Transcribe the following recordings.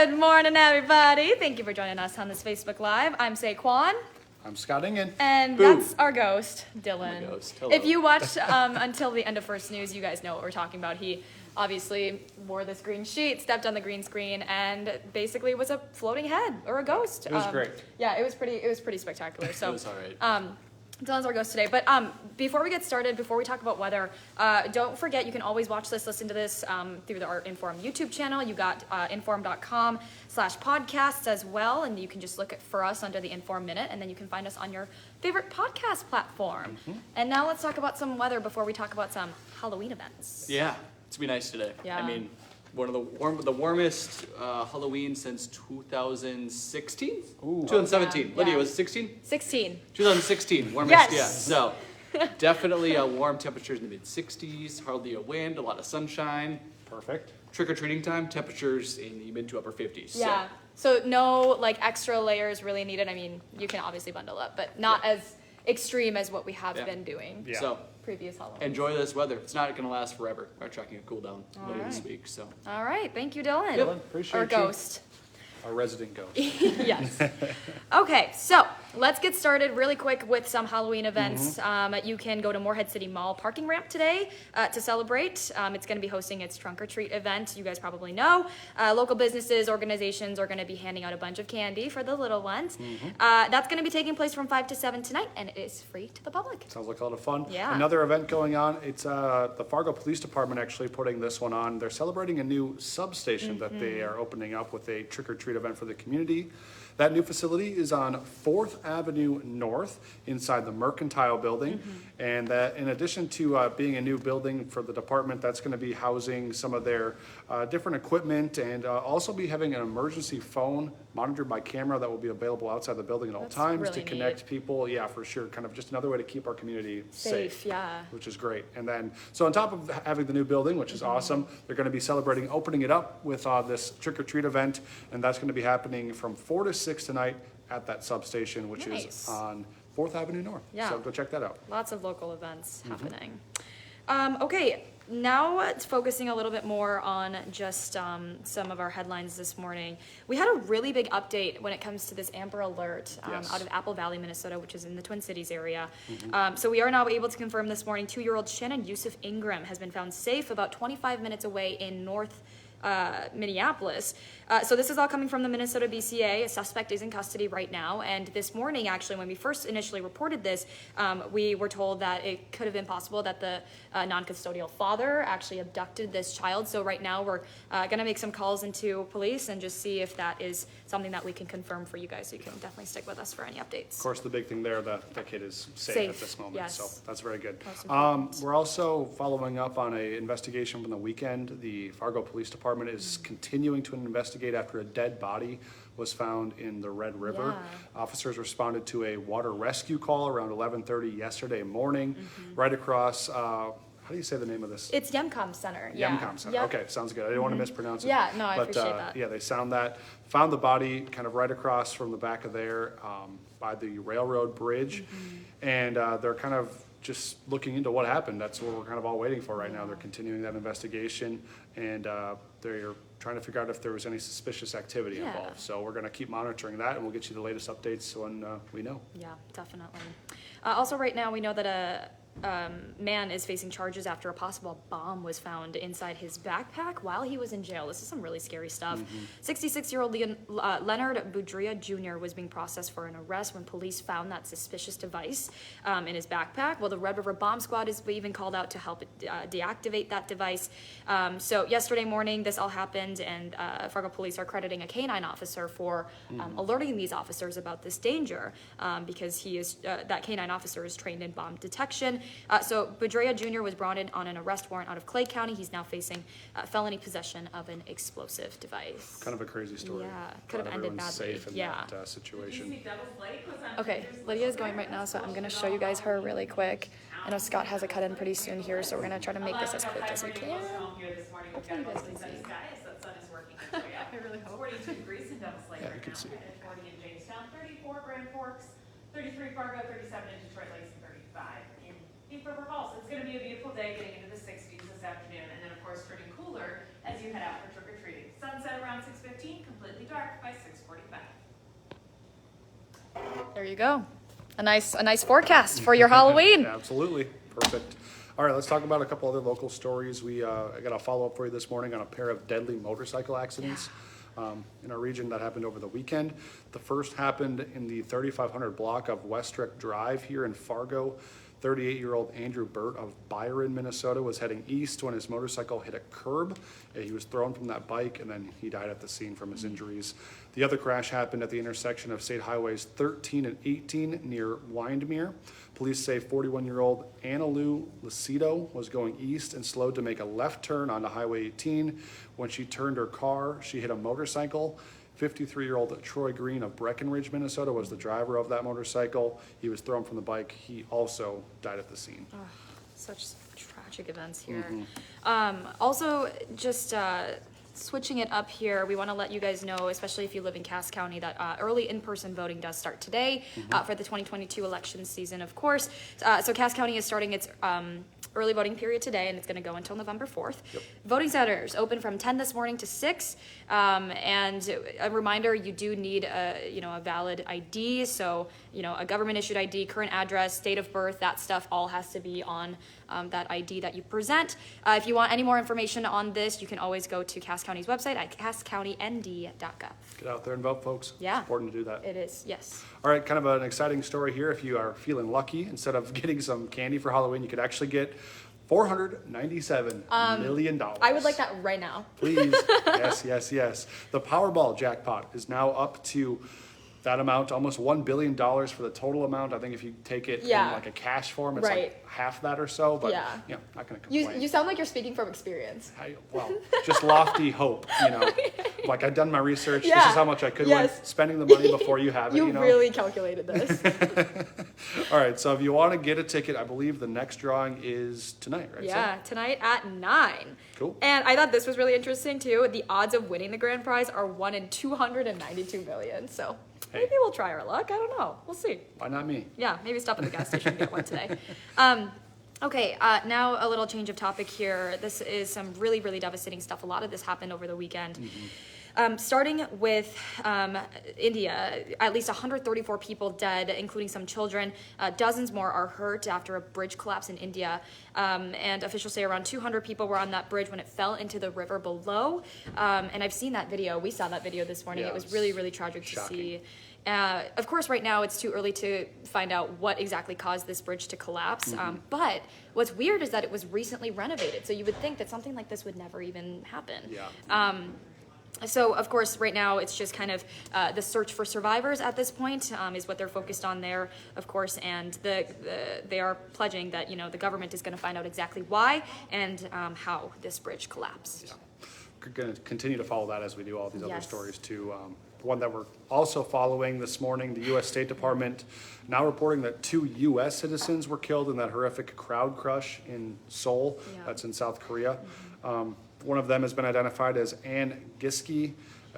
Good morning, everybody. Thank you for joining us on this Facebook Live. I'm Kwon. I'm Scott Engen. And that's our ghost, Dillon. Hello. If you watched until the end of First News, you guys know what we're talking about. He obviously wore this green sheet, stepped on the green screen, and basically was a floating head or a ghost. It was great. Yeah, it was pretty spectacular. So It was all right. Dillon's our ghost today. But before we get started, before we talk about weather, don't forget you can always watch this, listen to this through our Inform YouTube channel. You got inform.com/podcasts as well, and you can just look for us under the Inform Minute, and then you can find us on your favorite podcast platform. Mm-hmm. And now let's talk about some weather before we talk about some Halloween events. Yeah, it's gonna be nice today. Yeah. I mean, one of the warmest Halloween since 2016? Ooh. 2017. Yeah. Lydia, was it 16? 16. 2016, warmest, Yes. yeah. So, definitely warm temperatures in the mid-60s, hardly a wind, a lot of sunshine. Perfect. Trick-or-treating time, temperatures in the mid to upper 50s. Yeah. So no extra layers really needed. I mean, you can obviously bundle up, but not as extreme as what we have been doing. Yeah. So, Previous Halloween. enjoy this weather. It's not gonna last forever. We're tracking a cool down later this right. week, so. All right. Thank you, Dillon. Dillon, appreciate Our you. ghost. Our resident ghost. Yes. Okay, so let's get started really quick with some Halloween events. You can go to Morehead City Mall parking ramp today to celebrate. It's going to be hosting its trunk or treat event. You guys probably know. Local businesses, organizations are going to be handing out a bunch of candy for the little ones. That's going to be taking place from 5 to 7 tonight, and it is free to the public. Sounds like a lot of fun. Yeah. Another event going on. It's the Fargo Police Department actually putting this one on. They're celebrating a new substation that they are opening up with a trick-or-treat event for the community. That new facility is on 4th Avenue North inside the Mercantile Building. And that, in addition to being a new building for the department, that's going to be housing some of their different equipment and also be having an emergency phone monitored by camera that will be available outside the building at all That's times really to neat. connect people. Yeah, for sure. Kind of just another way to keep our community safe. Yeah. Which is great. And then, so on top of having the new building, which is awesome, they're going to be celebrating opening it up with this trick-or-treat event, and that's going to be happening from 4 to 6 tonight at that substation, which Nice. is on 4th Avenue North. Yeah. So go check that out. Lots of local events happening. Okay, now it's focusing a little bit more on just some of our headlines this morning. We had a really big update when it comes to this Amber Alert Yes. out of Apple Valley, Minnesota, which is in the Twin Cities area. So we are now able to confirm this morning 2-year-old Shannon Yusuf Ingram has been found safe about 25 minutes away in North Minneapolis. So this is all coming from the Minnesota BCA. A suspect is in custody right now. And this morning, actually, when we first initially reported this, we were told that it could have been possible that the non-custodial father actually abducted this child. So right now, we're going to make some calls into police and just see if that is something that we can confirm for you guys. So you can definitely stick with us for any updates. Of course, the big thing there, that kid is safe at this moment. Yes. So that's very good. Most important. We're also following up on an investigation from the weekend. The Fargo Police Department is continuing to investigate after a dead body was found in the Red River. Yeah. Officers responded to a water rescue call around 11:30 yesterday morning, right across, how do you say the name of this? It's Yemcom Center. Yeah. Yemcom Center. Yep. Okay, sounds good. I didn't want to mispronounce it. Yeah, no, I But, appreciate that. Yeah, they found the body kind of right across from the back of there by the railroad bridge. And they're kind of just looking into what happened. That's what we're kind of all waiting for right now. They're continuing that investigation, and they're trying to figure out if there was any suspicious activity Yeah. involved. So we're going to keep monitoring that, and we'll get you the latest updates when we know. Yeah, definitely. Also, right now, we know that a man is facing charges after a possible bomb was found inside his backpack while he was in jail. This is some really scary stuff. 66-year-old Leonard Boudria Jr. was being processed for an arrest when police found that suspicious device in his backpack. Well, the Red River Bomb Squad is even called out to help deactivate that device. So yesterday morning, this all happened, and Fargo police are crediting a canine officer for alerting these officers about this danger because he is that canine officer is trained in bomb detection. So Boudria Jr. was brought in on an arrest warrant out of Clay County. He's now facing felony possession of an explosive device. Kind of a crazy story. Yeah, could have Glad ended everyone's badly. safe in Yeah. that situation. Okay, Lydia is going right now, so I'm going to show you guys her really quick. I know Scott has a cut in pretty soon here, so we're going to try to make this as quick as we can. Hopefully you guys can see. I really hope. 42 degrees in Devils Lake Yeah, right you can now, see. and 40 in Jamestown, 34 Grand Forks, 33 Fargo, 37 in Detroit Lakes, and 35 in Deep River Falls. It's going to be a beautiful day, getting into the 60s this afternoon, and then of course turning cooler as you head out for trick-or-treating. Sun's sunset around 6:15, completely dark by 6:45. There you go. A nice forecast for your Halloween. Absolutely. Perfect. All right, let's talk about a couple other local stories. I got a follow-up for you this morning on a pair of deadly motorcycle accidents in our region that happened over the weekend. The first happened in the 3500 block of Westrick Drive here in Fargo. 38-year-old Andrew Burt of Byron, Minnesota, was heading east when his motorcycle hit a curb. He was thrown from that bike, and then he died at the scene from his injuries. The other crash happened at the intersection of State Highways 13 and 18 near Windmere. Police say 41-year-old Annalou Lucido was going east and slowed to make a left turn onto Highway 18. When she turned her car, she hit a motorcycle. 53-year-old Troy Green of Breckenridge, Minnesota, was the driver of that motorcycle. He was thrown from the bike. He also died at the scene. Oh, such tragic events here. Also, just switching it up here, we want to let you guys know, especially if you live in Cass County, that early in-person voting does start today for the 2022 election season, of course. So Cass County is starting its early voting period today, and it's going to go until November 4th. Yep. Voting centers open from 10 this morning to 6. And a reminder, you do need a valid ID. So, a government issued ID, current address, date of birth, that stuff all has to be on that ID that you present. If you want any more information on this, you can always go to Cass County's website at casscountynd.gov. Get out there and vote, folks. Yeah. It's important to do that. It is, yes. All right, kind of an exciting story here. If you are feeling lucky, instead of getting some candy for Halloween, you could actually get $497 million. I would like that right now. Please. Yes. The Powerball jackpot is now up to that amount, almost $1 billion for the total amount. I think if you take it in like a cash form, it's Right. like half that or so, but Yeah. Not going to complain. You sound like you're speaking from experience. Well, just lofty hope, Like I've done my research. Yeah. This is how much I could win. Yes. Spending the money before you have it, You really calculated this. All right, so if you want to get a ticket, I believe the next drawing is tonight, right? Yeah, tonight at 9. Cool. And I thought this was really interesting too. The odds of winning the grand prize are 1 in 292 million. So maybe we'll try our luck. I don't know. We'll see. Why not me? Yeah, maybe stop at the gas station and get one today. Okay, now a little change of topic here. This is some really, really devastating stuff. A lot of this happened over the weekend. Starting with India, at least 134 people dead, including some children. Dozens more are hurt after a bridge collapse in India. And officials say around 200 people were on that bridge when it fell into the river below. And I've seen that video. We saw that video this morning. Yeah, it was really, really tragic shocking. to see. Of course, right now it's too early to find out what exactly caused this bridge to collapse. But what's weird is that it was recently renovated. So you would think that something like this would never even happen. Yeah. So, of course, right now it's just kind of the search for survivors at this point is what they're focused on there, of course, and they are pledging that, the government is going to find out exactly why and how this bridge collapsed. Yeah. We're going to continue to follow that as we do all these other Yes. stories too. One that we're also following this morning, the U.S. State Department now reporting that 2 U.S. citizens were killed in that horrific crowd crush in Seoul. Yeah. That's in South Korea. One of them has been identified as Ann Giske.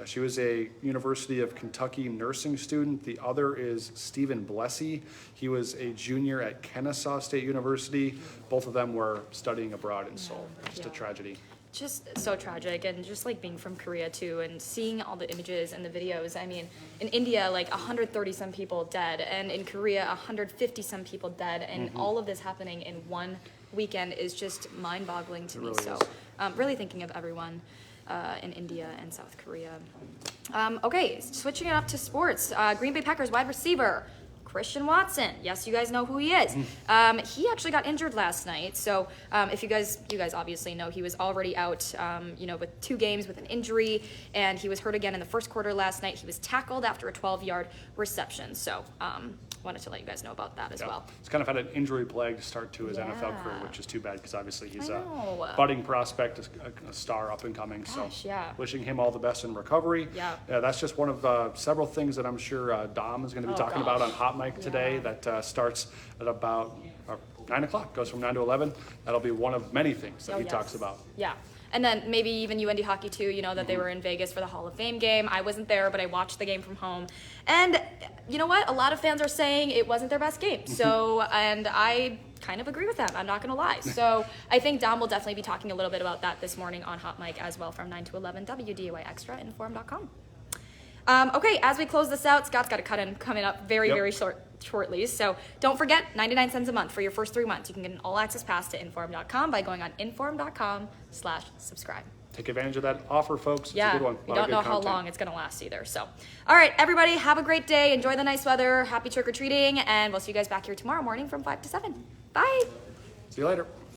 She was a University of Kentucky nursing student. The other is Stephen Blessey. He was a junior at Kennesaw State University. Both of them were studying abroad in Seoul. Just a tragedy. Just so tragic, and just like being from Korea too, and seeing all the images and the videos. I mean, in India, like 130 some people dead, and in Korea, 150 some people dead, and all of this happening in one weekend is just mind-boggling to me. really So, is. really thinking of everyone in India and South Korea. Okay, switching it up to sports. Green Bay Packers wide receiver Christian Watson. Yes, you guys know who he is. He actually got injured last night. So if you guys obviously know, he was already out, with 2 games with an injury, and he was hurt again in the first quarter last night. He was tackled after a 12-yard reception. So wanted to let you guys know about that as well. He's kind of had an injury plague to start to his NFL Yeah. career, which is too bad because obviously he's I a know. budding prospect, a star up and coming. Gosh, so yeah. wishing him all the best in recovery. Yeah. That's just one of several things that I'm sure Dom is going to be talking about on Hot Mic today. That starts at about 9 o'clock, goes from 9 to 11. That'll be one of many things that he talks about. Yeah. And then maybe even UND hockey too, you know, that they were in Vegas for the Hall of Fame game. I wasn't there, but I watched the game from home. And you know what? A lot of fans are saying it wasn't their best game. So, and I kind of agree with them. I'm not going to lie. So I think Dom will definitely be talking a little bit about that this morning on Hot Mic as well from 9 to 11, WDAY Extra, Inform.com. Okay, as we close this out, Scott's got a cut-in coming up very shortly. So don't forget, 99 cents a month for your first 3 months. You can get an all-access pass to Inform.com by going on Inform.com/subscribe. Take advantage of that offer, folks. It's a good one. We don't know how long it's going to last either. So, all right, everybody, have a great day. Enjoy the nice weather. Happy trick-or-treating, and we'll see you guys back here tomorrow morning from 5 to 7. Bye. See you later.